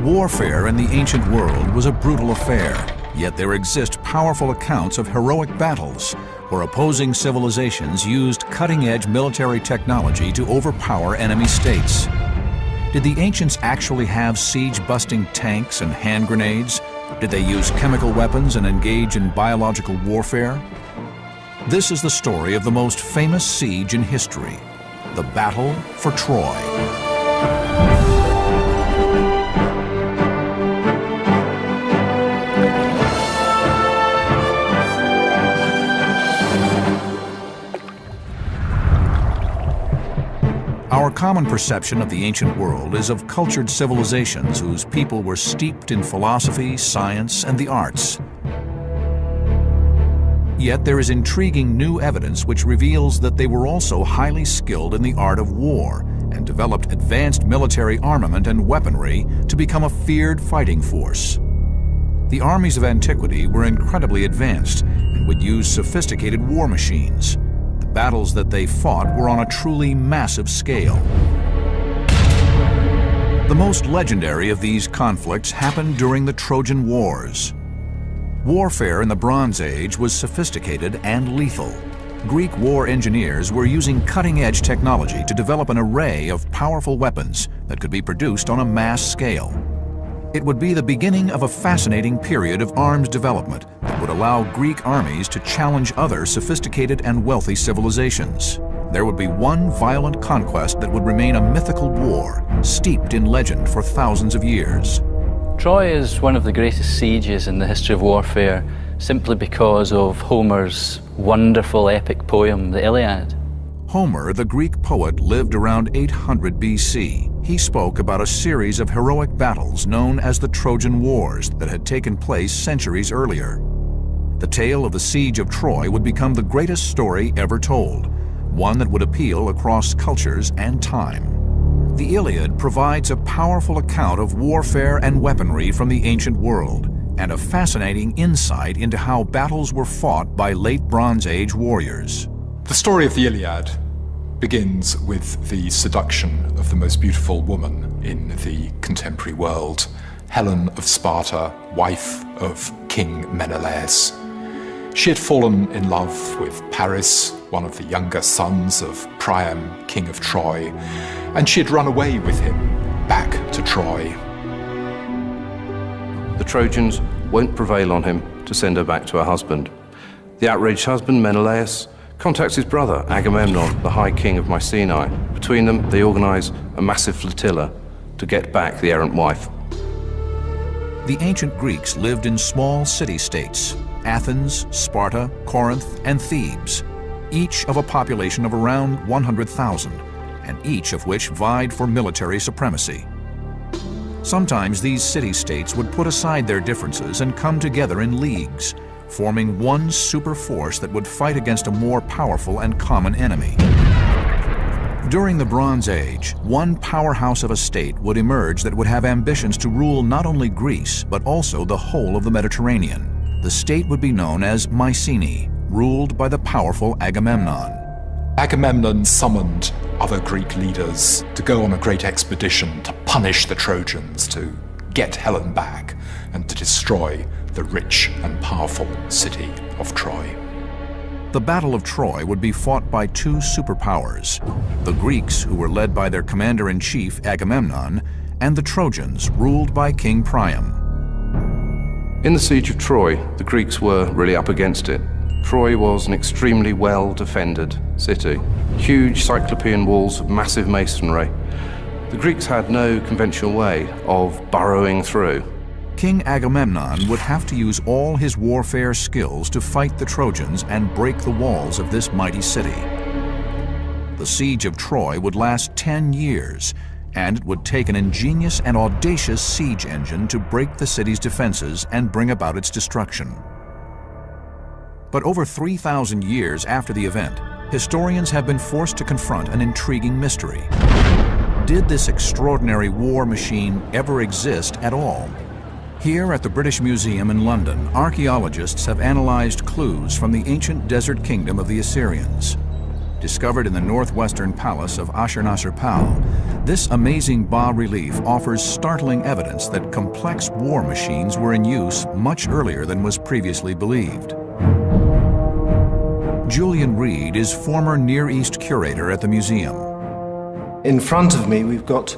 Warfare in the ancient world was a brutal affair, yet there exist powerful accounts of heroic battles where opposing civilizations used cutting-edge military technology to overpower enemy states. Did the ancients actually have siege-busting tanks and hand grenades? Did they use chemical weapons and engage in biological warfare? This is the story of the most famous siege in history, the Battle for Troy. Our common perception of the ancient world is of cultured civilizations whose people were steeped in philosophy, science, and the arts. Yet there is intriguing new evidence which reveals that they were also highly skilled in the art of war and developed advanced military armament and weaponry to become a feared fighting force. The armies of antiquity were incredibly advanced and would use sophisticated war machines. Battles that they fought were on a truly massive scale. The most legendary of these conflicts happened during the Trojan Wars. Warfare in the Bronze Age was sophisticated and lethal. Greek war engineers were using cutting-edge technology to develop an array of powerful weapons that could be produced on a mass scale. It would be the beginning of a fascinating period of arms development that would allow Greek armies to challenge other sophisticated and wealthy civilizations. There would be one violent conquest that would remain a mythical war, steeped in legend for thousands of years. Troy is one of the greatest sieges in the history of warfare, simply because of Homer's wonderful epic poem, the Iliad. Homer, the Greek poet, lived around 800 BC. He spoke about a series of heroic battles known as the Trojan Wars that had taken place centuries earlier. The tale of the Siege of Troy would become the greatest story ever told, one that would appeal across cultures and time. The Iliad provides a powerful account of warfare and weaponry from the ancient world, and a fascinating insight into how battles were fought by late Bronze Age warriors. The story of the Iliad begins with the seduction of the most beautiful woman in the contemporary world, Helen of Sparta, wife of King Menelaus. She had fallen in love with Paris, one of the younger sons of Priam, king of Troy, and she had run away with him back to Troy. The Trojans won't prevail on him to send her back to her husband. The outraged husband, Menelaus, contacts his brother, Agamemnon, the High King of Mycenae. Between them, they organize a massive flotilla to get back the errant wife. The ancient Greeks lived in small city-states, Athens, Sparta, Corinth, and Thebes, each of a population of around 100,000, and each of which vied for military supremacy. Sometimes these city-states would put aside their differences and come together in leagues, forming one super force that would fight against a more powerful and common enemy. During the Bronze Age, one powerhouse of a state would emerge that would have ambitions to rule not only Greece, but also the whole of the Mediterranean. The state would be known as Mycenae, ruled by the powerful Agamemnon. Agamemnon summoned other Greek leaders to go on a great expedition to punish the Trojans, to get Helen back, and to destroy the rich and powerful city of Troy. The Battle of Troy would be fought by two superpowers, the Greeks, who were led by their commander-in-chief Agamemnon, and the Trojans, ruled by King Priam. In the Siege of Troy, the Greeks were really up against it. Troy was an extremely well-defended city. Huge cyclopean walls of massive masonry. The Greeks had no conventional way of burrowing through. King Agamemnon would have to use all his warfare skills to fight the Trojans and break the walls of this mighty city. The Siege of Troy would last 10 years, and it would take an ingenious and audacious siege engine to break the city's defenses and bring about its destruction. But over 3,000 years after the event, historians have been forced to confront an intriguing mystery. Did this extraordinary war machine ever exist at all? Here at the British Museum in London, archaeologists have analyzed clues from the ancient desert kingdom of the Assyrians. discovered in the northwestern palace of Ashurnasirpal, this amazing bas-relief offers startling evidence that complex war machines were in use much earlier than was previously believed. Julian Reed is former Near East curator at the museum. In front of me, we've got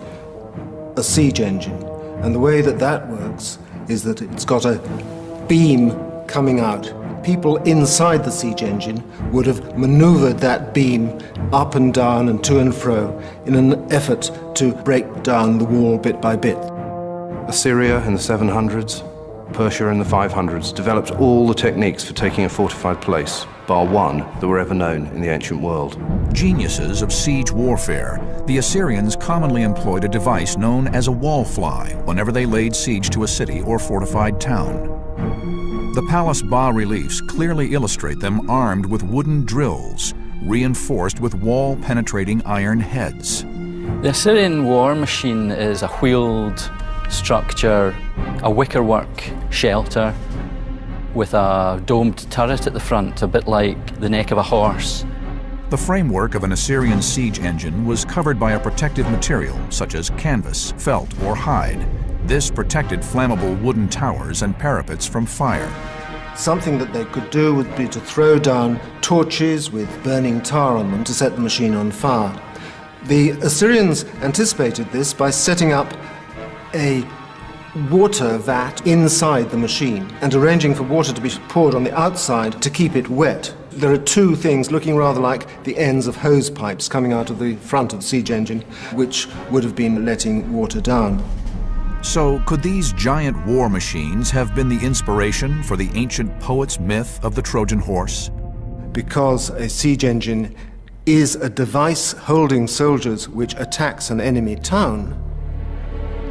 a siege engine, and the way that that works is that it's got a beam coming out. People inside the siege engine would have maneuvered that beam up and down and to and fro in an effort to break down the wall bit by bit. Assyria in the 700s, Persia in the 500s developed all the techniques for taking a fortified place, bar one that were ever known in the ancient world. Geniuses of siege warfare, the Assyrians commonly employed a device known as a wall fly whenever they laid siege to a city or fortified town. The palace bas-reliefs clearly illustrate them armed with wooden drills, reinforced with wall-penetrating iron heads. The Assyrian war machine is a wheeled structure, a wickerwork shelter with a domed turret at the front, a bit like the neck of a horse. The framework of an Assyrian siege engine was covered by a protective material such as canvas, felt, or hide. This protected flammable wooden towers and parapets from fire. Something that they could do would be to throw down torches with burning tar on them to set the machine on fire. The Assyrians anticipated this by setting up a water vat inside the machine and arranging for water to be poured on the outside to keep it wet. There are two things looking rather like the ends of hose pipes coming out of the front of the siege engine, which would have been letting water down. So, could these giant war machines have been the inspiration for the ancient poet's myth of the Trojan horse? Because a siege engine is a device holding soldiers which attacks an enemy town,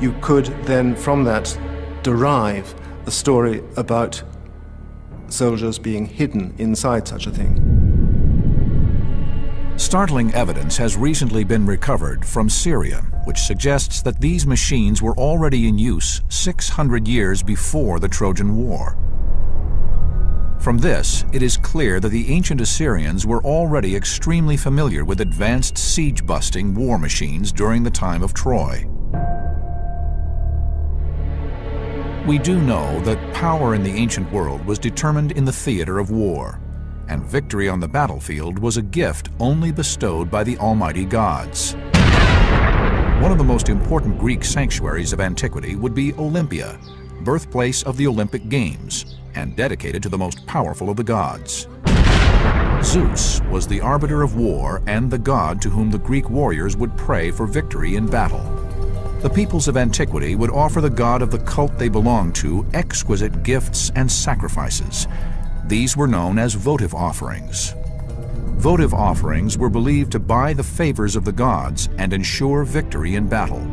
you could then from that derive a story about soldiers being hidden inside such a thing. Startling evidence has recently been recovered from Syria, which suggests that these machines were already in use 600 years before the Trojan War. From this, it is clear that the ancient Assyrians were already extremely familiar with advanced siege-busting war machines during the time of Troy. We do know that power in the ancient world was determined in the theater of war, and victory on the battlefield was a gift only bestowed by the almighty gods. One of the most important Greek sanctuaries of antiquity would be Olympia, birthplace of the Olympic Games, and dedicated to the most powerful of the gods. Zeus was the arbiter of war and the god to whom the Greek warriors would pray for victory in battle. The peoples of antiquity would offer the god of the cult they belonged to exquisite gifts and sacrifices. These were known as votive offerings. Votive offerings were believed to buy the favors of the gods and ensure victory in battle.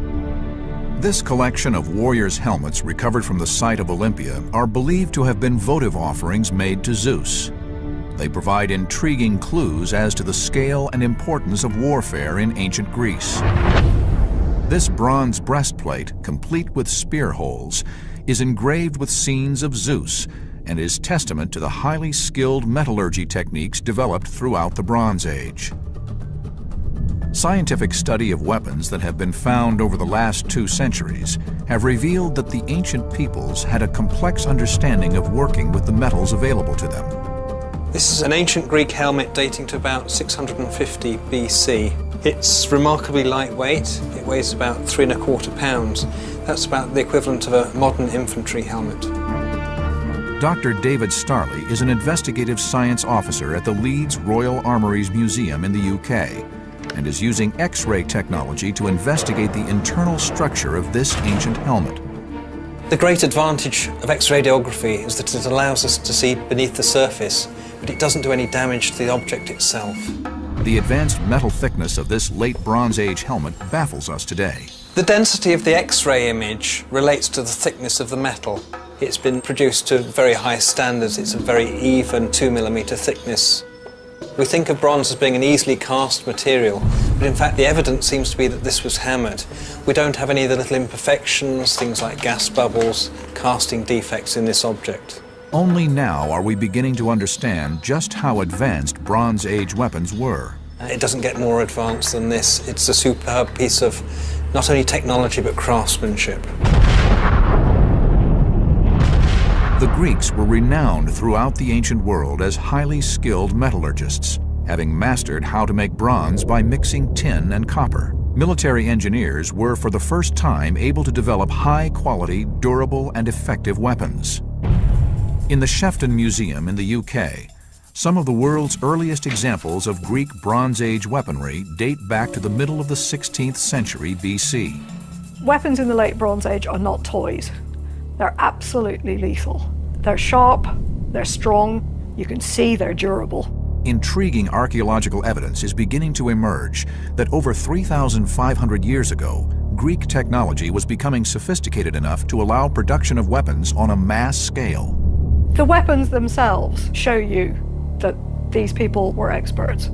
This collection of warriors' helmets recovered from the site of Olympia are believed to have been votive offerings made to Zeus. They provide intriguing clues as to the scale and importance of warfare in ancient Greece. This bronze breastplate, complete with spear holes, is engraved with scenes of Zeus and is testament to the highly skilled metallurgy techniques developed throughout the Bronze Age. Scientific study of weapons that have been found over the last 2 centuries have revealed that the ancient peoples had a complex understanding of working with the metals available to them. This is an ancient Greek helmet dating to about 650 BC. It's remarkably lightweight. It weighs about 3¼ pounds. That's about the equivalent of a modern infantry helmet. Dr. David Starley is an investigative science officer at the Leeds Royal Armouries Museum in the UK and is using X-ray technology to investigate the internal structure of this ancient helmet. The great advantage of X-radiography is that it allows us to see beneath the surface, but it doesn't do any damage to the object itself. The advanced metal thickness of this late Bronze Age helmet baffles us today. The density of the X-ray image relates to the thickness of the metal. It's been produced to very high standards. It's a very even 2mm thickness. We think of bronze as being an easily cast material, but in fact the evidence seems to be that this was hammered. We don't have any of the little imperfections, things like gas bubbles, casting defects in this object. Only now are we beginning to understand just how advanced Bronze Age weapons were. It doesn't get more advanced than this. It's a superb piece of not only technology but craftsmanship. The Greeks were renowned throughout the ancient world as highly skilled metallurgists, having mastered how to make bronze by mixing tin and copper. Military engineers were for the first time able to develop high-quality, durable, and effective weapons. In the Shefton Museum in the UK, some of the world's earliest examples of Greek Bronze Age weaponry date back to the middle of the 16th century BC. Weapons in the late Bronze Age are not toys. They're absolutely lethal. They're sharp, they're strong, you can see they're durable. Intriguing archaeological evidence is beginning to emerge that over 3,500 years ago, Greek technology was becoming sophisticated enough to allow production of weapons on a mass scale. The weapons themselves show you that these people were experts.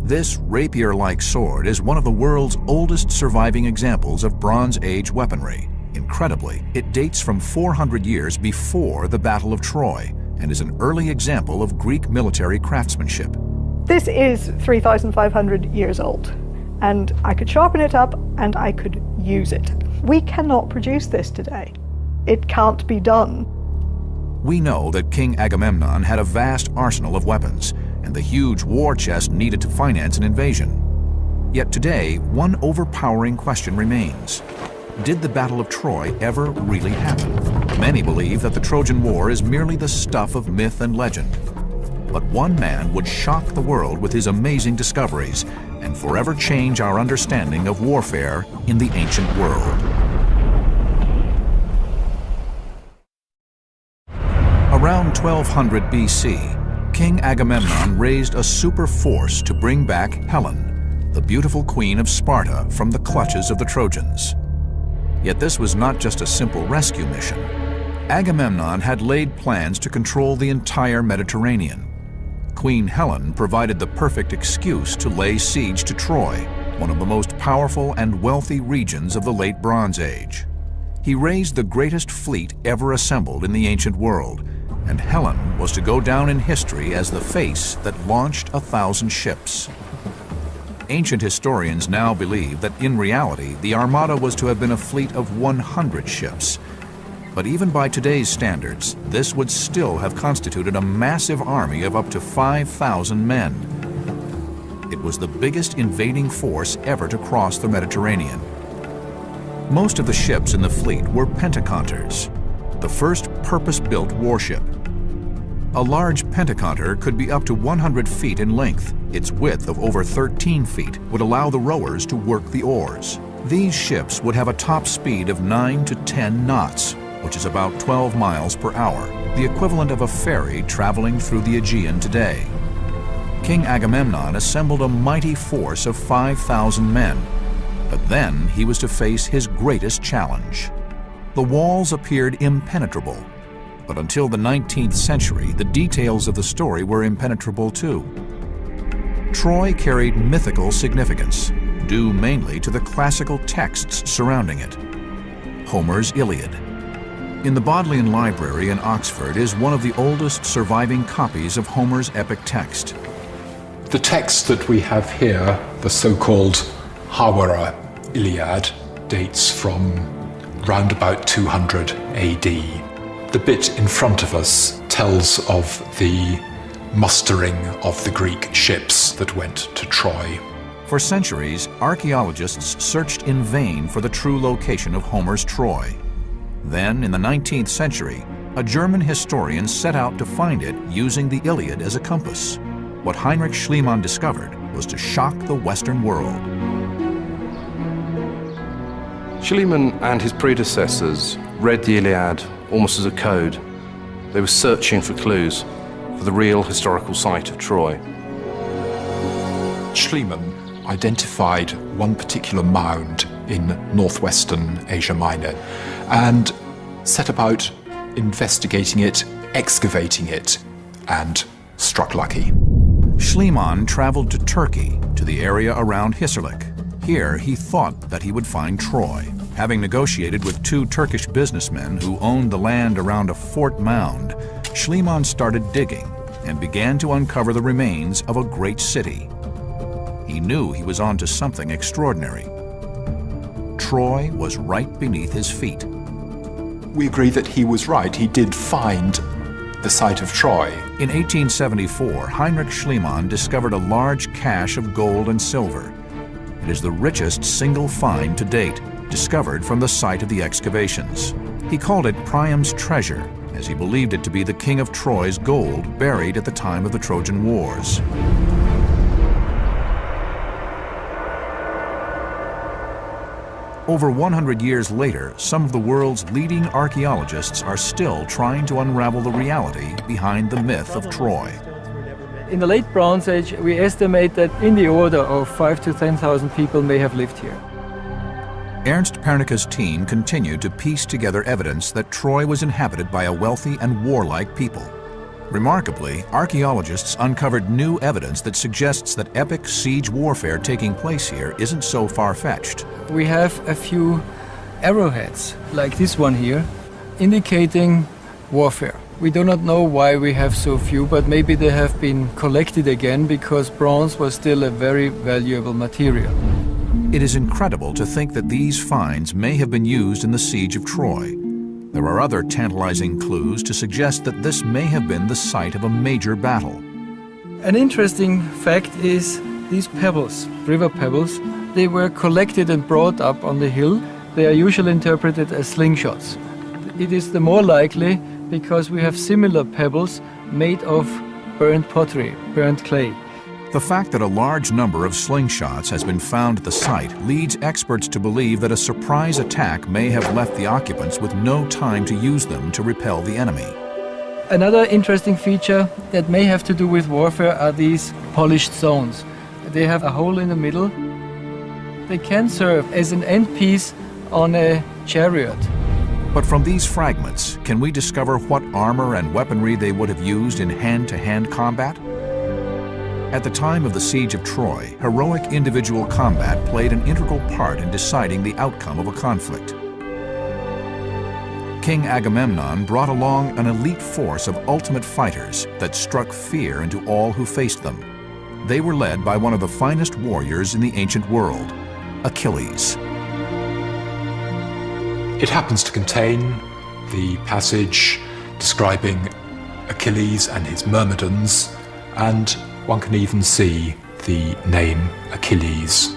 This rapier-like sword is one of the world's oldest surviving examples of Bronze Age weaponry. Incredibly, it dates from 400 years before the Battle of Troy and is an early example of Greek military craftsmanship. This is 3,500 years old, and I could sharpen it up and I could use it. We cannot produce this today. It can't be done. We know that King Agamemnon had a vast arsenal of weapons and the huge war chest needed to finance an invasion. Yet today, one overpowering question remains. Did the Battle of Troy ever really happen? Many believe that the Trojan War is merely the stuff of myth and legend. But one man would shock the world with his amazing discoveries and forever change our understanding of warfare in the ancient world. Around 1200 BC, King Agamemnon raised a super force to bring back Helen, the beautiful queen of Sparta, from the clutches of the Trojans. Yet this was not just a simple rescue mission. Agamemnon had laid plans to control the entire Mediterranean. Queen Helen provided the perfect excuse to lay siege to Troy, one of the most powerful and wealthy regions of the late Bronze Age. He raised the greatest fleet ever assembled in the ancient world, and Helen was to go down in history as the face that launched 1,000 ships. Ancient historians now believe that in reality, the Armada was to have been a fleet of 100 ships. But even by today's standards, this would still have constituted a massive army of up to 5,000 men. It was the biggest invading force ever to cross the Mediterranean. Most of the ships in the fleet were pentaconters, the first purpose-built warship. A large pentaconter could be up to 100 feet in length. Its width of over 13 feet would allow the rowers to work the oars. These ships would have a top speed of 9 to 10 knots, which is about 12 miles per hour, the equivalent of a ferry traveling through the Aegean today. King Agamemnon assembled a mighty force of 5,000 men, but then he was to face his greatest challenge. The walls appeared impenetrable, but until the 19th century, the details of the story were impenetrable too. Troy carried mythical significance, due mainly to the classical texts surrounding it. Homer's Iliad. In the Bodleian Library in Oxford is one of the oldest surviving copies of Homer's epic text. The text that we have here, the so-called Hawara Iliad, dates from round about 200 AD. The bit in front of us tells of the mustering of the Greek ships that went to Troy. For centuries, archaeologists searched in vain for the true location of Homer's Troy. Then, in the 19th century, a German historian set out to find it using the Iliad as a compass. What Heinrich Schliemann discovered was to shock the Western world. Schliemann and his predecessors read the Iliad almost as a code. They were searching for clues for the real historical site of Troy. Schliemann identified one particular mound in northwestern Asia Minor and set about investigating it, excavating it, and struck lucky. Schliemann traveled to Turkey, to the area around Hisarlik. Here, he thought that he would find Troy. Having negotiated with 2 Turkish businessmen who owned the land around a fort mound, Schliemann started digging. and began to uncover the remains of a great city. He knew he was onto something extraordinary. Troy was right beneath his feet. We agree that he was right. He did find the site of Troy. In 1874, Heinrich Schliemann discovered a large cache of gold and silver. It is the richest single find to date, discovered from the site of the excavations. He called it Priam's treasure, as he believed it to be the king of Troy's gold buried at the time of the Trojan Wars. Over 100 years later, some of the world's leading archaeologists are still trying to unravel the reality behind the myth of Troy. In the late Bronze Age, we estimate that in the order of 5,000 to 10,000 people may have lived here. Ernst Pernicka's team continued to piece together evidence that Troy was inhabited by a wealthy and warlike people. Remarkably, archaeologists uncovered new evidence that suggests that epic siege warfare taking place here isn't so far-fetched. We have a few arrowheads, like this one here, indicating warfare. We do not know why we have so few, but maybe they have been collected again because bronze was still a very valuable material. It is incredible to think that these finds may have been used in the siege of Troy. There are other tantalizing clues to suggest that this may have been the site of a major battle. An interesting fact is these pebbles, river pebbles, they were collected and brought up on the hill. They are usually interpreted as slingshots. It is the more likely because we have similar pebbles made of burnt pottery, burnt clay. The fact that a large number of slingshots has been found at the site leads experts to believe that a surprise attack may have left the occupants with no time to use them to repel the enemy. Another interesting feature that may have to do with warfare are these polished stones. They have a hole in the middle. They can serve as an end piece on a chariot. But from these fragments, can we discover what armor and weaponry they would have used in hand-to-hand combat? At the time of the siege of Troy, heroic individual combat played an integral part in deciding the outcome of a conflict. King Agamemnon brought along an elite force of ultimate fighters that struck fear into all who faced them. They were led by one of the finest warriors in the ancient world, Achilles. It happens to contain the passage describing Achilles and his myrmidons, and one can even see the name Achilles,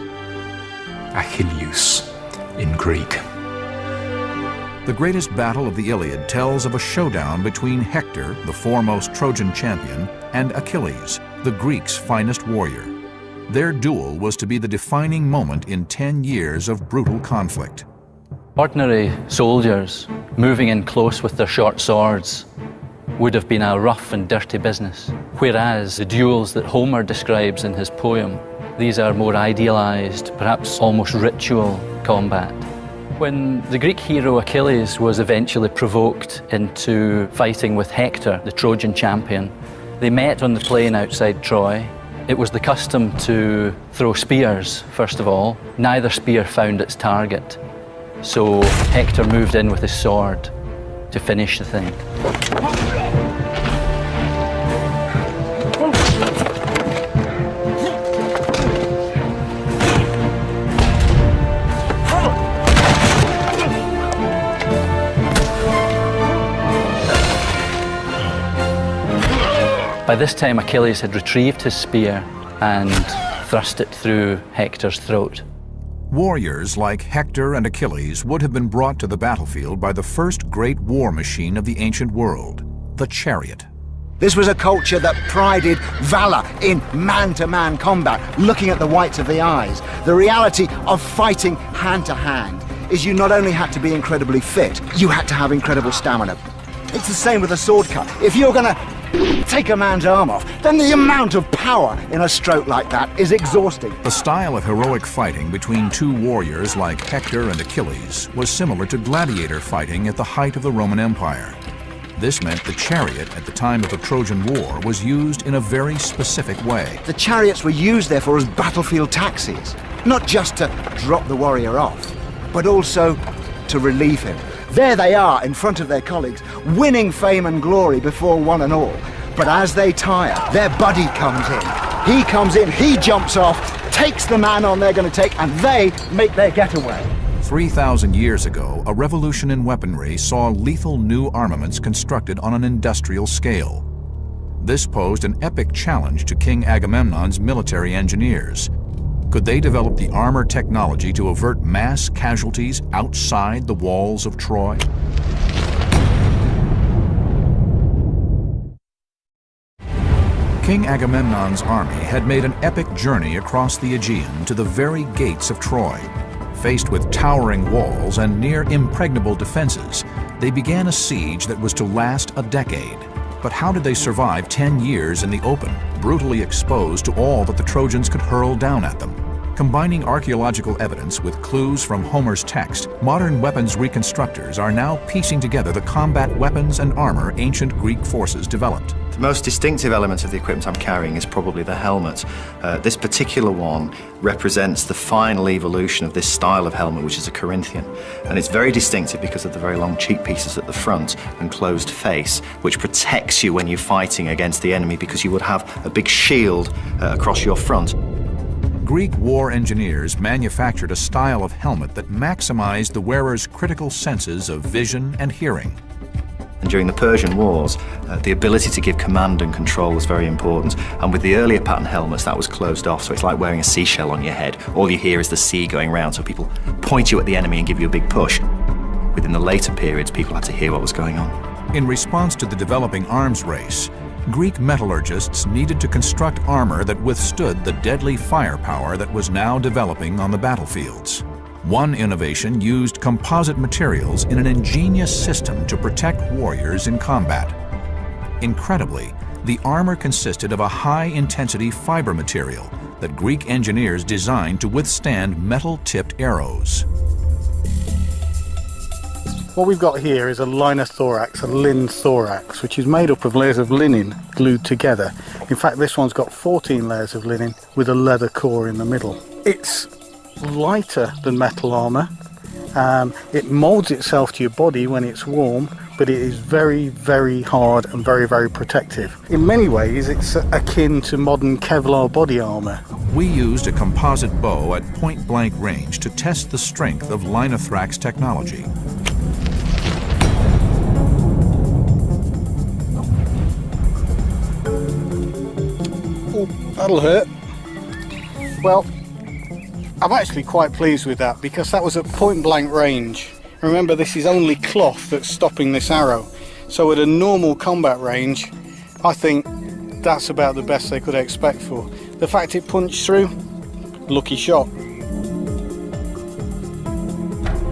Achilleus in Greek. The greatest battle of the Iliad tells of a showdown between Hector, the foremost Trojan champion, and Achilles, the Greeks' finest warrior. Their duel was to be the defining moment in 10 years of brutal conflict. Ordinary soldiers moving in close with their short swords would have been a rough and dirty business, whereas the duels that Homer describes in his poem, these are more idealized, perhaps almost ritual combat. When the Greek hero Achilles was eventually provoked into fighting with Hector, the Trojan champion, they met on the plain outside Troy. It was the custom to throw spears, first of all. Neither spear found its target, so Hector moved in with his sword to finish the thing. By this time, Achilles had retrieved his spear and thrust it through Hector's throat. Warriors like Hector and Achilles would have been brought to the battlefield by the first great war machine of the ancient world, the chariot. This was a culture that prided valor in man-to-man combat, looking at the whites of the eyes. The reality of fighting hand-to-hand is you not only had to be incredibly fit, you had to have incredible stamina. It's the same with a sword cut. If you're gonna take a man's arm off, then the amount of power in a stroke like that is exhausting. The style of heroic fighting between two warriors like Hector and Achilles was similar to gladiator fighting at the height of the Roman Empire. This meant the chariot at the time of the Trojan War was used in a very specific way. The chariots were used therefore as battlefield taxis, not just to drop the warrior off, but also to relieve him. There they are in front of their colleagues, winning fame and glory before one and all. But as they tire, their buddy comes in. He comes in, he jumps off, takes the man on they're going to take, and they make their getaway. 3,000 years ago, a revolution in weaponry saw lethal new armaments constructed on an industrial scale. This posed an epic challenge to King Agamemnon's military engineers. Could they develop the armor technology to avert mass casualties outside the walls of Troy? King Agamemnon's army had made an epic journey across the Aegean to the very gates of Troy. Faced with towering walls and near impregnable defenses, they began a siege that was to last a decade. But how did they survive 10 years in the open, brutally exposed to all that the Trojans could hurl down at them? Combining archaeological evidence with clues from Homer's text, modern weapons reconstructors are now piecing together the combat weapons and armor ancient Greek forces developed. The most distinctive element of the equipment I'm carrying is probably the helmet. This particular one represents the final evolution of this style of helmet, which is a Corinthian. And it's very distinctive because of the very long cheek pieces at the front and closed face, which protects you when you're fighting against the enemy because you would have a big shield across your front. Greek war engineers manufactured a style of helmet that maximized the wearer's critical senses of vision and hearing. And during the Persian Wars, the ability to give command and control was very important. And with the earlier pattern helmets, that was closed off, so it's like wearing a seashell on your head. All you hear is the sea going round, so people point you at the enemy and give you a big push. Within the later periods, people had to hear what was going on. In response to the developing arms race, Greek metallurgists needed to construct armor that withstood the deadly firepower that was now developing on the battlefields. One innovation used composite materials in an ingenious system to protect warriors in combat. Incredibly, the armor consisted of a high-intensity fiber material that Greek engineers designed to withstand metal-tipped arrows. What we've got here is a liner thorax, a lin thorax, which is made up of layers of linen glued together. In fact, this one's got 14 layers of linen with a leather core in the middle. It's lighter than metal armour. It moulds itself to your body when it's warm, but it is very, very hard and very, very protective. In many ways, it's akin to modern Kevlar body armour. We used a composite bow at point-blank range to test the strength of Linothorax technology. Oh, that'll hurt. Well, I'm actually quite pleased with that because that was at point-blank range. Remember, this is only cloth that's stopping this arrow. So at a normal combat range, I think that's about the best they could expect for. The fact it punched through, lucky shot.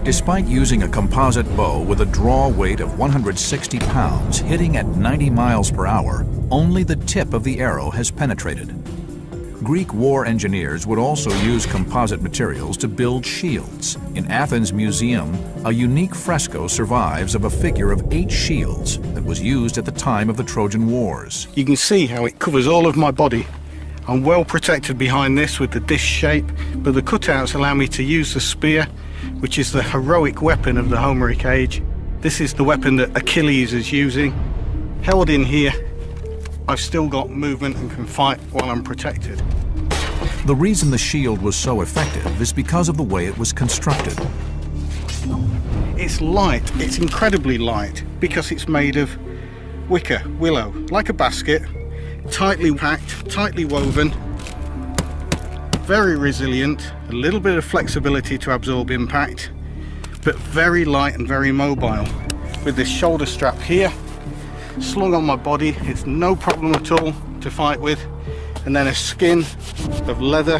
Despite using a composite bow with a draw weight of 160 pounds hitting at 90 miles per hour, only the tip of the arrow has penetrated. Greek war engineers would also use composite materials to build shields. In Athens Museum, a unique fresco survives of a figure of 8 shields that was used at the time of the Trojan Wars. You can see how it covers all of my body. I'm well protected behind this with the disc shape, but the cutouts allow me to use the spear, which is the heroic weapon of the Homeric age. This is the weapon that Achilles is using. Held in here, I've still got movement and can fight while I'm protected. The reason the shield was so effective is because of the way it was constructed. It's light, it's incredibly light, because it's made of wicker, willow, like a basket, tightly packed, tightly woven, very resilient, a little bit of flexibility to absorb impact, but very light and very mobile. With this shoulder strap here, slung on my body, it's no problem at all to fight with, and then a skin of leather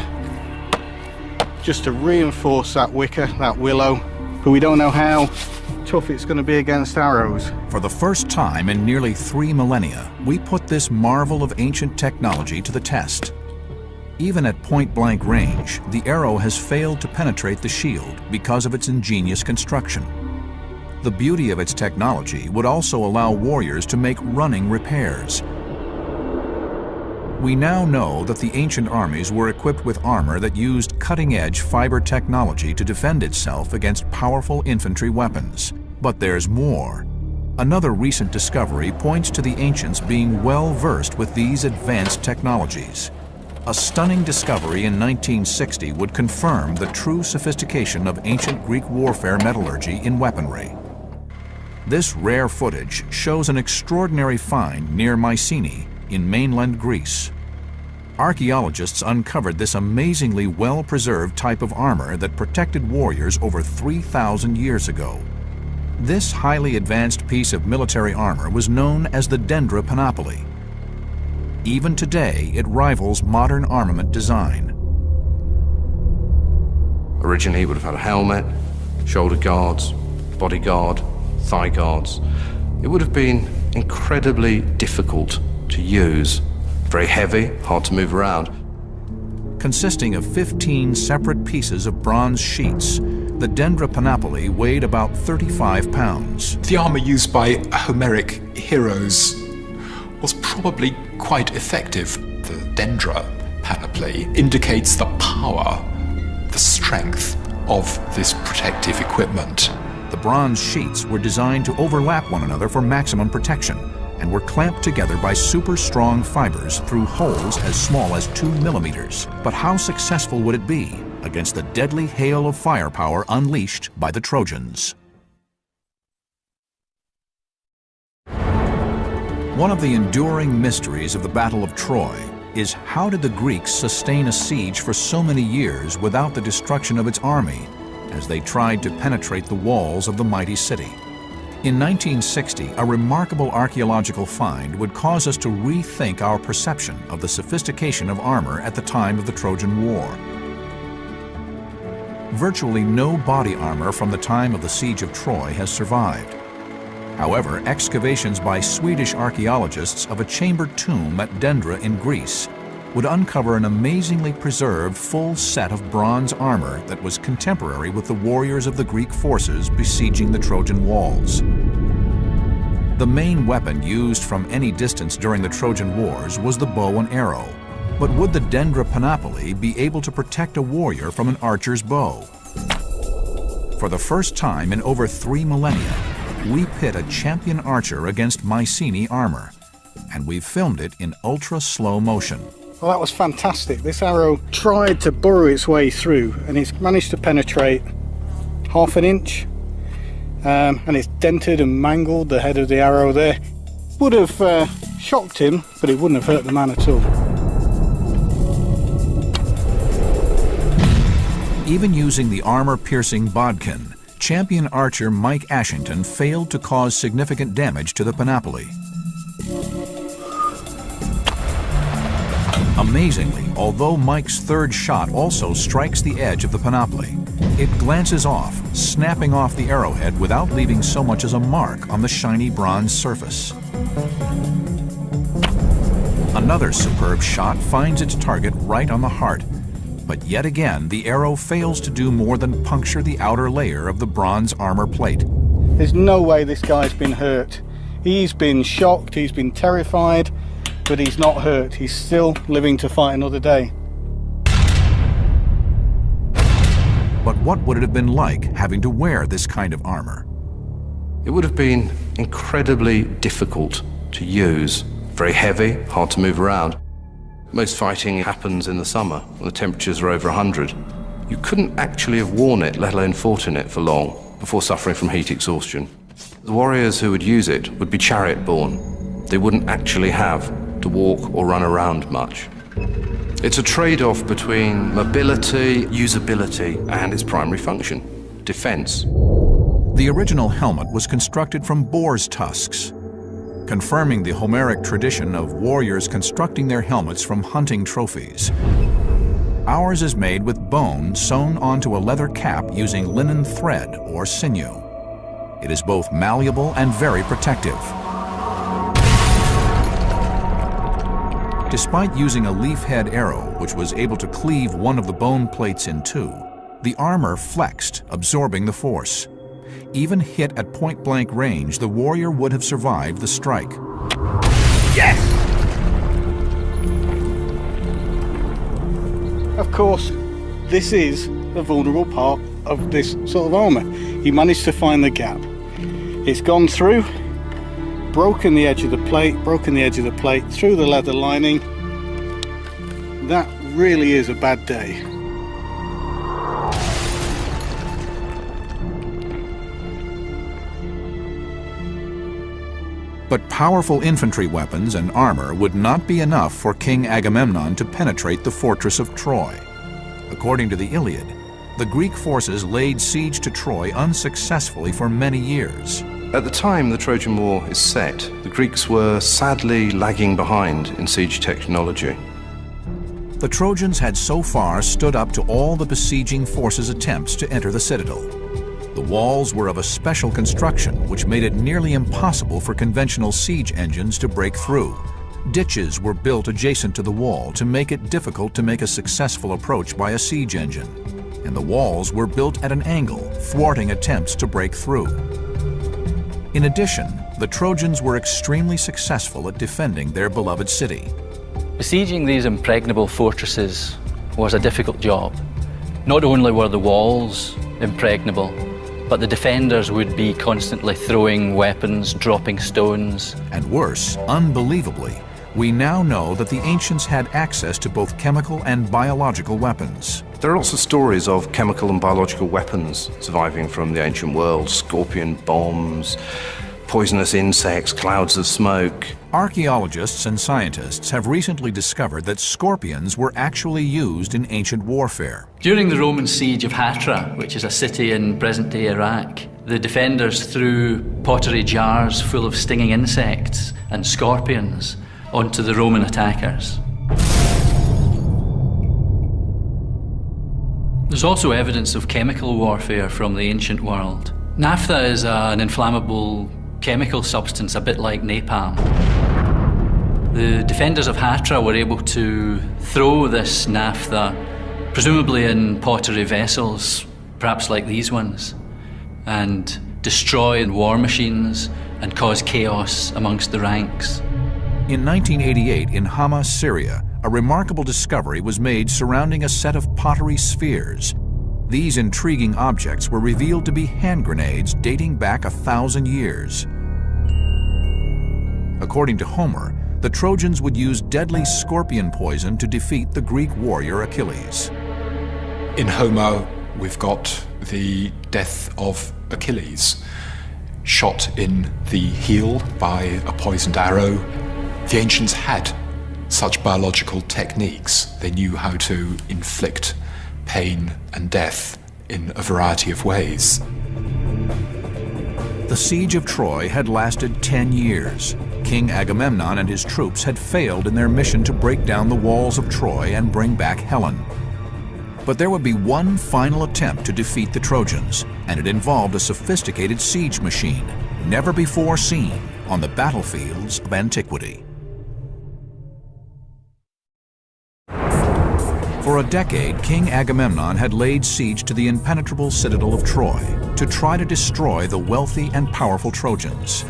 just to reinforce that wicker, that willow, but we don't know how tough it's going to be against arrows. For the first time in nearly 3 millennia, we put this marvel of ancient technology to the test. Even at point-blank range, the arrow has failed to penetrate the shield because of its ingenious construction. The beauty of its technology would also allow warriors to make running repairs. We now know that the ancient armies were equipped with armor that used cutting-edge fiber technology to defend itself against powerful infantry weapons. But there's more. Another recent discovery points to the ancients being well versed with these advanced technologies. A stunning discovery in 1960 would confirm the true sophistication of ancient Greek warfare metallurgy in weaponry. This rare footage shows an extraordinary find near Mycenae in mainland Greece. Archaeologists uncovered this amazingly well-preserved type of armor that protected warriors over 3,000 years ago. This highly advanced piece of military armor was known as the Dendra Panoply. Even today, it rivals modern armament design. Originally, it would have had a helmet, shoulder guards, body guard, thigh guards. It would have been incredibly difficult to use. Very heavy, hard to move around. Consisting of 15 separate pieces of bronze sheets, the Dendra Panoply weighed about 35 pounds. The armor used by Homeric heroes was probably quite effective. The Dendra Panoply indicates the power, the strength of this protective equipment. The bronze sheets were designed to overlap one another for maximum protection and were clamped together by super strong fibers through holes as small as 2 millimeters. But how successful would it be against the deadly hail of firepower unleashed by the Trojans? One of the enduring mysteries of the Battle of Troy is how did the Greeks sustain a siege for so many years without the destruction of its army as they tried to penetrate the walls of the mighty city? In 1960, a remarkable archaeological find would cause us to rethink our perception of the sophistication of armor at the time of the Trojan War. Virtually no body armor from the time of the Siege of Troy has survived. However, excavations by Swedish archaeologists of a chambered tomb at Dendra in Greece would uncover an amazingly preserved full set of bronze armor that was contemporary with the warriors of the Greek forces besieging the Trojan walls. The main weapon used from any distance during the Trojan Wars was the bow and arrow. But would the Dendra Panoply be able to protect a warrior from an archer's bow? For the first time in over 3 millennia, we pit a champion archer against Mycenae armor, and we've filmed it in ultra-slow motion. Well, that was fantastic. This arrow tried to burrow its way through, and it's managed to penetrate 1/2 inch, and it's dented and mangled the head of the arrow there. Would have shocked him, but it wouldn't have hurt the man at all. Even using the armor-piercing bodkin, champion archer Mike Ashington failed to cause significant damage to the Panoply. Amazingly, although Mike's third shot also strikes the edge of the Panoply, it glances off, snapping off the arrowhead without leaving so much as a mark on the shiny bronze surface. Another superb shot finds its target right on the heart, but yet again the arrow fails to do more than puncture the outer layer of the bronze armor plate. There's no way this guy's been hurt. He's been shocked, he's been terrified, but he's not hurt. He's still living to fight another day. But what would it have been like having to wear this kind of armor? It would have been incredibly difficult to use. Very heavy, hard to move around. Most fighting happens in the summer when the temperatures are over 100. You couldn't actually have worn it, let alone fought in it for long, before suffering from heat exhaustion. The warriors who would use it would be chariot-borne. They wouldn't actually have to walk or run around much. It's a trade-off between mobility, usability, and its primary function, defense. The original helmet was constructed from boar's tusks, confirming the Homeric tradition of warriors constructing their helmets from hunting trophies. Ours is made with bone sewn onto a leather cap using linen thread or sinew. It is both malleable and very protective. Despite using a leaf-head arrow, which was able to cleave one of the bone plates in two, the armor flexed, absorbing the force. Even hit at point-blank range, the warrior would have survived the strike. Yes! Of course, this is the vulnerable part of this sort of armour. He managed to find the gap. It's gone through, broken the edge of the plate, through the leather lining. That really is a bad day. But powerful infantry weapons and armor would not be enough for King Agamemnon to penetrate the fortress of Troy. According to the Iliad, the Greek forces laid siege to Troy unsuccessfully for many years. At the time the Trojan War is set, the Greeks were sadly lagging behind in siege technology. The Trojans had so far stood up to all the besieging forces' attempts to enter the citadel. The walls were of a special construction which made it nearly impossible for conventional siege engines to break through. Ditches were built adjacent to the wall to make it difficult to make a successful approach by a siege engine. And the walls were built at an angle, thwarting attempts to break through. In addition, the Trojans were extremely successful at defending their beloved city. Besieging these impregnable fortresses was a difficult job. Not only were the walls impregnable, but the defenders would be constantly throwing weapons, dropping stones. And worse, unbelievably, we now know that the ancients had access to both chemical and biological weapons. There are lots of stories of chemical and biological weapons surviving from the ancient world: scorpion bombs, poisonous insects, clouds of smoke. Archaeologists and scientists have recently discovered that scorpions were actually used in ancient warfare. During the Roman siege of Hatra, which is a city in present-day Iraq, the defenders threw pottery jars full of stinging insects and scorpions onto the Roman attackers. There's also evidence of chemical warfare from the ancient world. Naphtha is an inflammable chemical substance, a bit like napalm. The defenders of Hatra were able to throw this naphtha, presumably in pottery vessels, perhaps like these ones, and destroy war machines and cause chaos amongst the ranks. In 1988, in Hama, Syria, a remarkable discovery was made surrounding a set of pottery spheres. These intriguing objects were revealed to be hand grenades dating back 1,000 years. According to Homer, the Trojans would use deadly scorpion poison to defeat the Greek warrior Achilles. In Homer, we've got the death of Achilles, shot in the heel by a poisoned arrow. The ancients had such biological techniques. They knew how to inflict pain and death in a variety of ways. The siege of Troy had lasted 10 years. King Agamemnon and his troops had failed in their mission to break down the walls of Troy and bring back Helen. But there would be one final attempt to defeat the Trojans, and it involved a sophisticated siege machine, never before seen on the battlefields of antiquity. For a decade, King Agamemnon had laid siege to the impenetrable citadel of Troy to try to destroy the wealthy and powerful Trojans.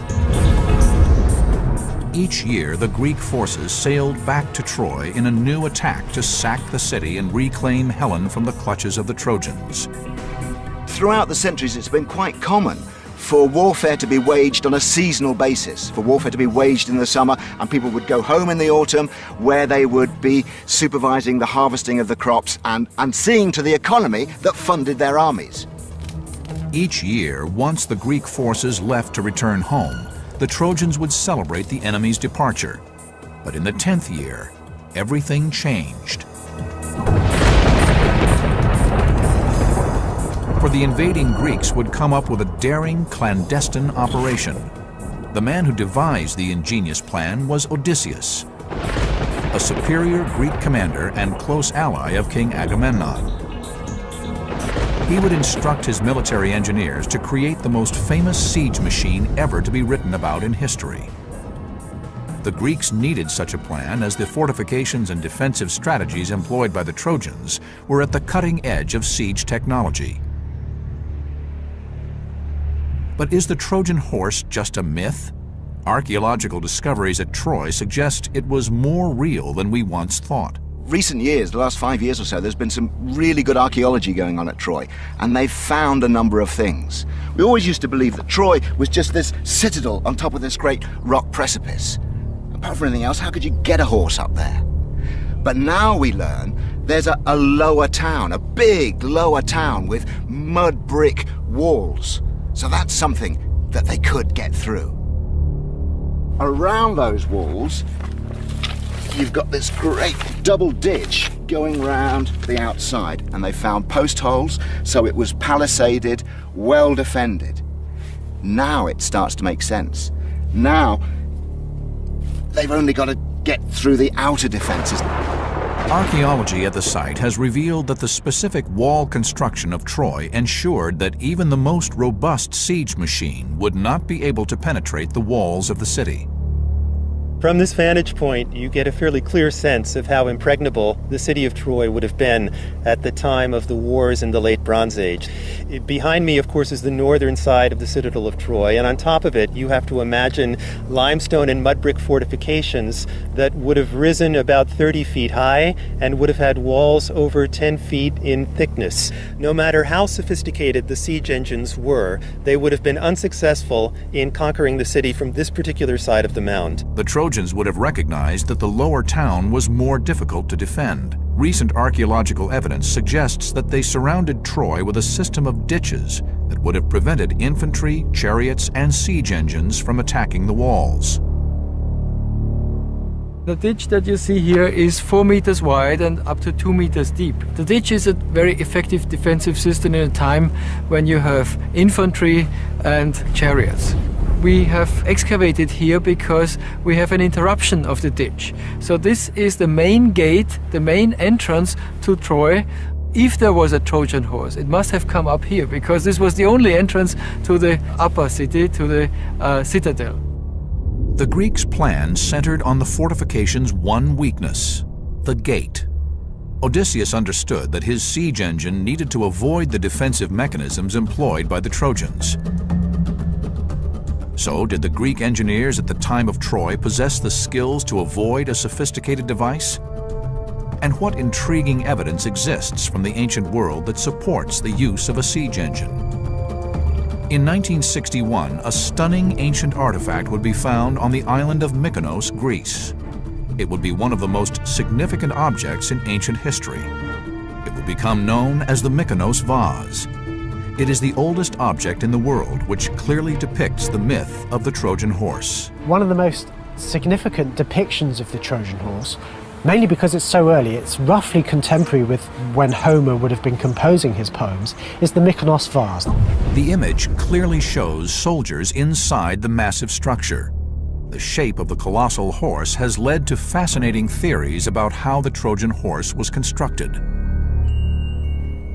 Each year, the Greek forces sailed back to Troy in a new attack to sack the city and reclaim Helen from the clutches of the Trojans. Throughout the centuries, it's been quite common for warfare to be waged on a seasonal basis, for warfare to be waged in the summer, and people would go home in the autumn where they would be supervising the harvesting of the crops and seeing to the economy that funded their armies. Each year, once the Greek forces left to return home, the Trojans would celebrate the enemy's departure. But in the 10th year, everything changed. For the invading Greeks would come up with a daring, clandestine operation. The man who devised the ingenious plan was Odysseus, a superior Greek commander and close ally of King Agamemnon. He would instruct his military engineers to create the most famous siege machine ever to be written about in history. The Greeks needed such a plan, as the fortifications and defensive strategies employed by the Trojans were at the cutting edge of siege technology. But is the Trojan horse just a myth? Archaeological discoveries at Troy suggest it was more real than we once thought. recent years, the last 5 years or so, there's been some really good archaeology going on at Troy, and they've found a number of things. We always used to believe that Troy was just this citadel on top of this great rock precipice. Apart from anything else, how could you get a horse up there? But now we learn there's a lower town, a big lower town with mud brick walls. So that's something that they could get through. Around those walls, you've got this great double ditch going round the outside, and they found post holes, so it was palisaded, well defended. Now it starts to make sense. Now they've only got to get through the outer defenses. Archaeology at the site has revealed that the specific wall construction of Troy ensured that even the most robust siege machine would not be able to penetrate the walls of the city. From this vantage point, you get a fairly clear sense of how impregnable the city of Troy would have been at the time of the wars in the late Bronze Age. Behind me, of course, is the northern side of the citadel of Troy, and on top of it, you have to imagine limestone and mud brick fortifications that would have risen about 30 feet high and would have had walls over 10 feet in thickness. No matter how sophisticated the siege engines were, they would have been unsuccessful in conquering the city from this particular side of the mound. The Trojans would have recognized that the lower town was more difficult to defend. Recent archaeological evidence suggests that they surrounded Troy with a system of ditches that would have prevented infantry, chariots, and siege engines from attacking the walls. The ditch that you see here is 4 meters wide and up to 2 meters deep. The ditch is a very effective defensive system in a time when you have infantry and chariots. We have excavated here because we have an interruption of the ditch. So this is the main gate, the main entrance to Troy. If there was a Trojan horse, it must have come up here because this was the only entrance to the upper city, to the citadel. The Greeks' plan centered on the fortification's one weakness, the gate. Odysseus understood that his siege engine needed to avoid the defensive mechanisms employed by the Trojans. So, did the Greek engineers at the time of Troy possess the skills to avoid a sophisticated device? And what intriguing evidence exists from the ancient world that supports the use of a siege engine? In 1961, a stunning ancient artifact would be found on the island of Mykonos, Greece. It would be one of the most significant objects in ancient history. It would become known as the Mykonos vase. It is the oldest object in the world which clearly depicts the myth of the Trojan horse. One of the most significant depictions of the Trojan horse, mainly because it's so early, it's roughly contemporary with when Homer would have been composing his poems, is the Mykonos vase. The image clearly shows soldiers inside the massive structure. The shape of the colossal horse has led to fascinating theories about how the Trojan horse was constructed.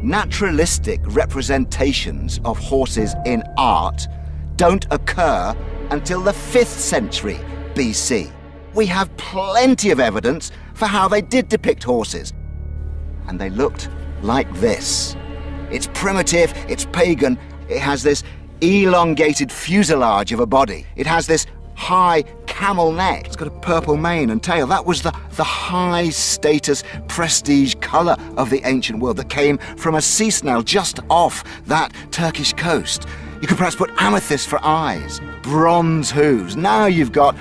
Naturalistic representations of horses in art don't occur until the 5th century BC. We have plenty of evidence for how they did depict horses. And they looked like this. It's primitive, it's pagan, it has this elongated fuselage of a body. It has this high camel neck. It's got a purple mane and tail. That was the high status prestige colour of the ancient world that came from a sea snail just off that Turkish coast. You could perhaps put amethyst for eyes, bronze hooves. Now you've got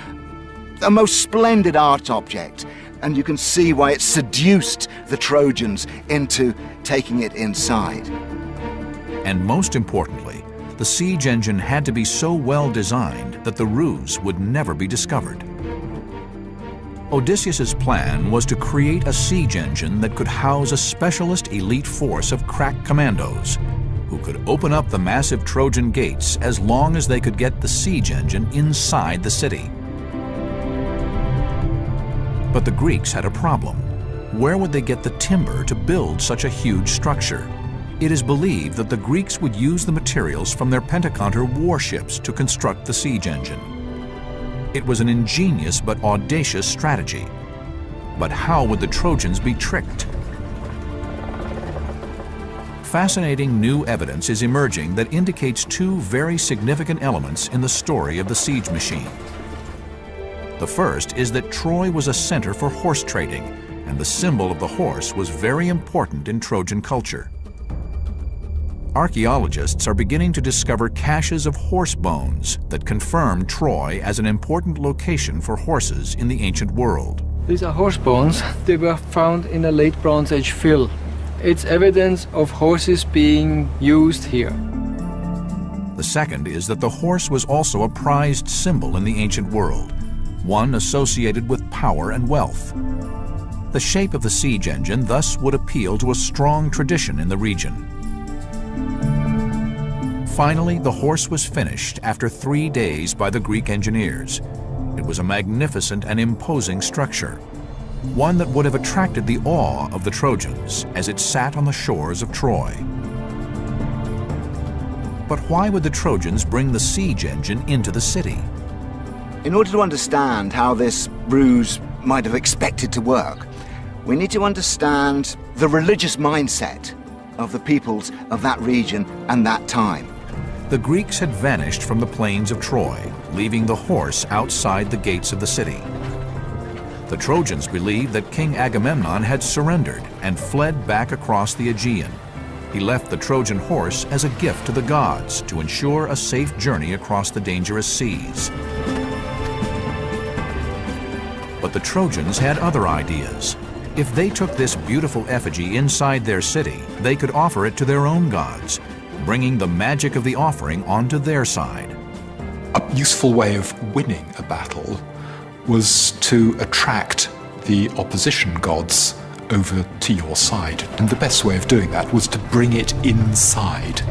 a most splendid art object, and you can see why it seduced the Trojans into taking it inside. And most importantly, the siege engine had to be so well designed that the ruse would never be discovered. Odysseus's plan was to create a siege engine that could house a specialist elite force of crack commandos who could open up the massive Trojan gates as long as they could get the siege engine inside the city. But the Greeks had a problem. Where would they get the timber to build such a huge structure? It is believed that the Greeks would use the materials from their pentaconter warships to construct the siege engine. It was an ingenious but audacious strategy. But how would the Trojans be tricked? Fascinating new evidence is emerging that indicates two very significant elements in the story of the siege machine. The first is that Troy was a center for horse trading, and the symbol of the horse was very important in Trojan culture. Archaeologists are beginning to discover caches of horse bones that confirm Troy as an important location for horses in the ancient world. These are horse bones. They were found in a late Bronze Age fill. It's evidence of horses being used here. The second is that the horse was also a prized symbol in the ancient world, one associated with power and wealth. The shape of the siege engine thus would appeal to a strong tradition in the region. Finally, the horse was finished after 3 days by the Greek engineers. It was a magnificent and imposing structure, one that would have attracted the awe of the Trojans as it sat on the shores of Troy. But why would the Trojans bring the siege engine into the city? In order to understand how this ruse might have expected to work, we need to understand the religious mindset of the peoples of that region and that time. The Greeks had vanished from the plains of Troy, leaving the horse outside the gates of the city. The Trojans believed that King Agamemnon had surrendered and fled back across the Aegean. He left the Trojan horse as a gift to the gods to ensure a safe journey across the dangerous seas. But the Trojans had other ideas. If they took this beautiful effigy inside their city, they could offer it to their own gods, bringing the magic of the offering onto their side. A useful way of winning a battle was to attract the opposition gods over to your side. And the best way of doing that was to bring it inside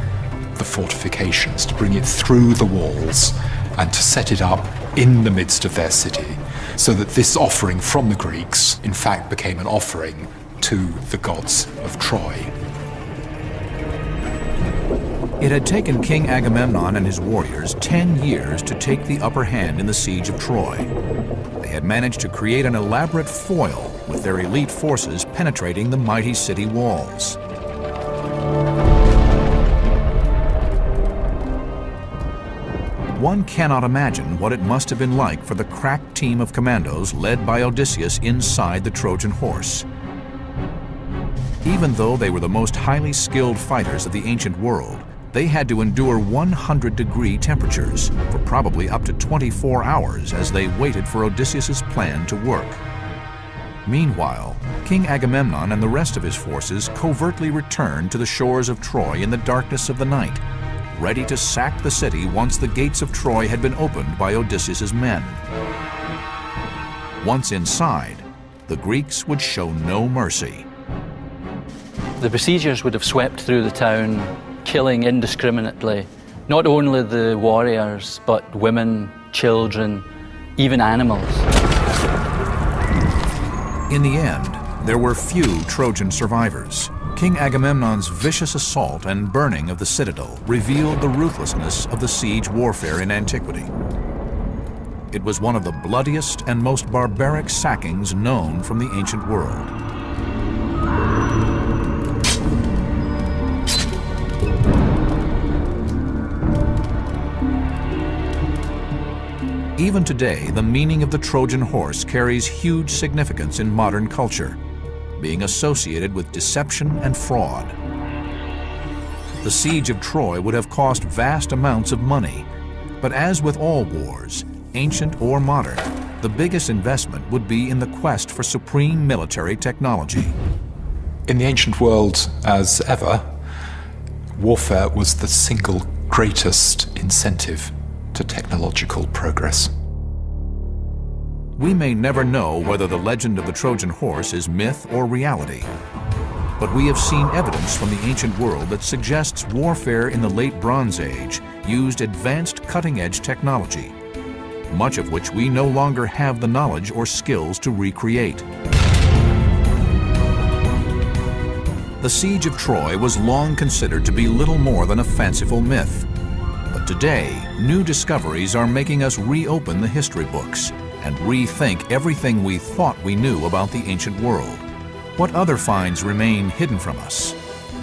the fortifications, to bring it through the walls and to set it up in the midst of their city, so that this offering from the Greeks, in fact, became an offering to the gods of Troy. It had taken King Agamemnon and his warriors 10 years to take the upper hand in the siege of Troy. They had managed to create an elaborate foil with their elite forces penetrating the mighty city walls. One cannot imagine what it must have been like for the crack team of commandos led by Odysseus inside the Trojan horse. Even though they were the most highly skilled fighters of the ancient world, they had to endure 100-degree temperatures for probably up to 24 hours as they waited for Odysseus's plan to work. Meanwhile, King Agamemnon and the rest of his forces covertly returned to the shores of Troy in the darkness of the night, ready to sack the city once the gates of Troy had been opened by Odysseus's men. Once inside, the Greeks would show no mercy. The besiegers would have swept through the town, killing indiscriminately, not only the warriors, but women, children, even animals. In the end, there were few Trojan survivors. King Agamemnon's vicious assault and burning of the citadel revealed the ruthlessness of the siege warfare in antiquity. It was one of the bloodiest and most barbaric sackings known from the ancient world. Even today, the meaning of the Trojan horse carries huge significance in modern culture, being associated with deception and fraud. The siege of Troy would have cost vast amounts of money, but as with all wars, ancient or modern, the biggest investment would be in the quest for supreme military technology. In the ancient world, as ever, warfare was the single greatest incentive to technological progress. We may never know whether the legend of the Trojan horse is myth or reality, but we have seen evidence from the ancient world that suggests warfare in the late Bronze Age used advanced cutting-edge technology, much of which we no longer have the knowledge or skills to recreate. The siege of Troy was long considered to be little more than a fanciful myth. But today, new discoveries are making us reopen the history books and rethink everything we thought we knew about the ancient world. What other finds remain hidden from us,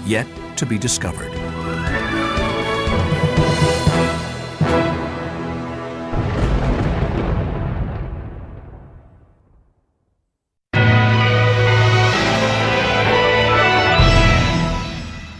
yet to be discovered?